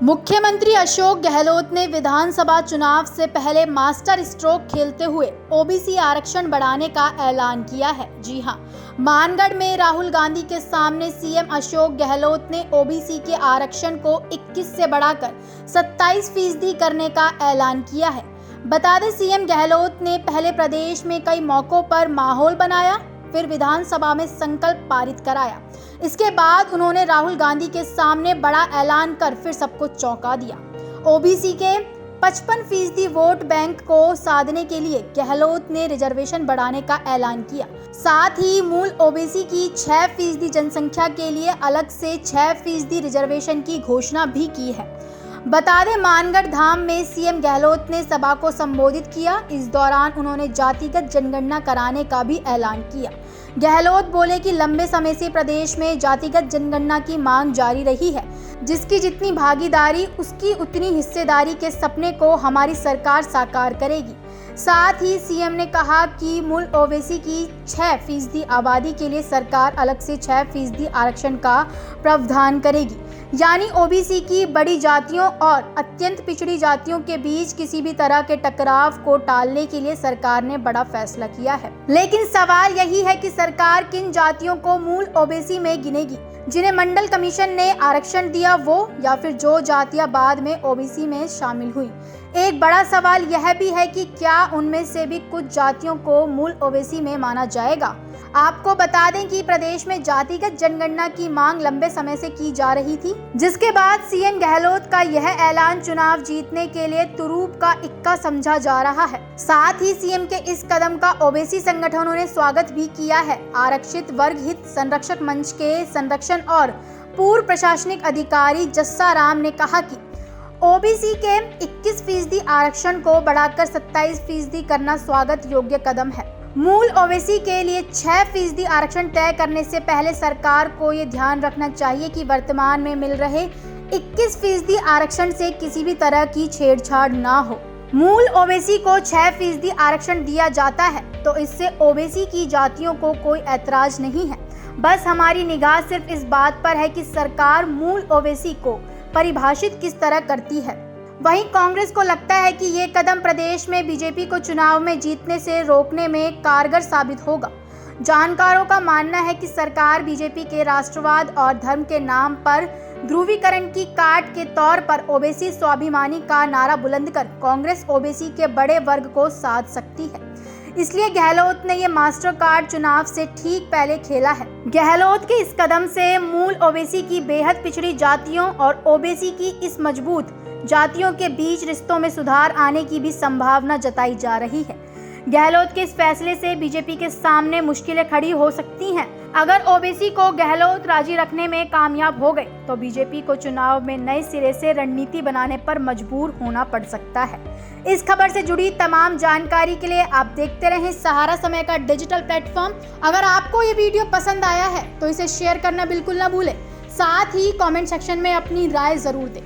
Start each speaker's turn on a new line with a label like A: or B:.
A: मुख्यमंत्री अशोक गहलोत ने विधानसभा चुनाव से पहले मास्टर स्ट्रोक खेलते हुए ओबीसी आरक्षण बढ़ाने का ऐलान किया है। जी हां, मानगढ़ में राहुल गांधी के सामने सीएम अशोक गहलोत ने ओबीसी के आरक्षण को 21 से बढ़ाकर 27% करने का ऐलान किया है। बता दें, सीएम गहलोत ने पहले प्रदेश में कई मौकों पर माहौल बनाया, फिर विधानसभा में संकल्प पारित कराया। इसके बाद उन्होंने राहुल गांधी के सामने बड़ा ऐलान कर फिर सबको चौंका दिया। ओबीसी के 55% वोट बैंक को साधने के लिए गहलोत ने रिजर्वेशन बढ़ाने का ऐलान किया। साथ ही मूल ओबीसी की 6% जनसंख्या के लिए अलग से 6% रिजर्वेशन की घोषणा भी की है। बता दें, मानगढ़ धाम में सीएम गहलोत ने सभा को संबोधित किया। इस दौरान उन्होंने जातिगत जनगणना कराने का भी ऐलान किया। गहलोत बोले कि लंबे समय से प्रदेश में जातिगत जनगणना की मांग जारी रही है, जिसकी जितनी भागीदारी उसकी उतनी हिस्सेदारी के सपने को हमारी सरकार साकार करेगी। साथ ही सीएम ने कहा कि मूल ओबीसी की 6% आबादी के लिए सरकार अलग से 6% आरक्षण का प्रावधान करेगी। यानी ओबीसी की बड़ी जातियों और अत्यंत पिछड़ी जातियों के बीच किसी भी तरह के टकराव को टालने के लिए सरकार ने बड़ा फैसला किया है। लेकिन सवाल यही है कि सरकार किन जातियों को मूल ओबीसी में गिनेगी, जिन्हें मंडल कमीशन ने आरक्षण दिया वो, या फिर जो जातियां बाद में ओबीसी में शामिल हुई। एक बड़ा सवाल यह भी है कि क्या उनमें से भी कुछ जातियों को मूल ओबीसी में माना जाएगा। आपको बता दें कि प्रदेश में जातिगत जनगणना की मांग लंबे समय से की जा रही थी, जिसके बाद सीएम गहलोत का यह ऐलान चुनाव जीतने के लिए तुरूप का इक्का समझा जा रहा है। साथ ही सीएम के इस कदम का ओबीसी संगठनों ने स्वागत भी किया है। आरक्षित वर्ग हित संरक्षक मंच के संरक्षण और पूर्व प्रशासनिक अधिकारी जस्सा राम ने कहा कि ओबीसी के 21% आरक्षण को बढ़ाकर 27% करना स्वागत योग्य कदम है। मूल ओबीसी के लिए 6% आरक्षण तय करने से पहले सरकार को ये ध्यान रखना चाहिए कि वर्तमान में मिल रहे 21% आरक्षण से किसी भी तरह की छेड़छाड़ ना हो। मूल ओबीसी को 6% आरक्षण दिया जाता है तो इससे ओबीसी की जातियों को कोई ऐतराज नहीं है। बस हमारी निगाह सिर्फ इस बात पर है कि सरकार मूल ओबीसी को परिभाषित किस तरह करती है। वहीं कांग्रेस को लगता है कि ये कदम प्रदेश में बीजेपी को चुनाव में जीतने से रोकने में कारगर साबित होगा। जानकारों का मानना है कि सरकार बीजेपी के राष्ट्रवाद और धर्म के नाम पर ध्रुवीकरण की काट के तौर पर ओबीसी स्वाभिमानी का नारा बुलंद कर कांग्रेस ओबीसी के बड़े वर्ग को साध सकती है। इसलिए गहलोत ने ये मास्टर कार्ड चुनाव से ठीक पहले खेला है। गहलोत के इस कदम से मूल ओबीसी की बेहद पिछड़ी जातियों और ओबीसी की इस मजबूत जातियों के बीच रिश्तों में सुधार आने की भी संभावना जताई जा रही है। गहलोत के इस फैसले से बीजेपी के सामने मुश्किलें खड़ी हो सकती हैं। अगर ओबीसी को गहलोत राजी रखने में कामयाब हो गए तो बीजेपी को चुनाव में नए सिरे से रणनीति बनाने पर मजबूर होना पड़ सकता है। इस खबर से जुड़ी तमाम जानकारी के लिए आप देखते रहें सहारा समय का डिजिटल प्लेटफॉर्म। अगर आपको ये वीडियो पसंद आया है तो इसे शेयर करना बिल्कुल ना भूलें। साथ ही कमेंट सेक्शन में अपनी राय जरूर दें।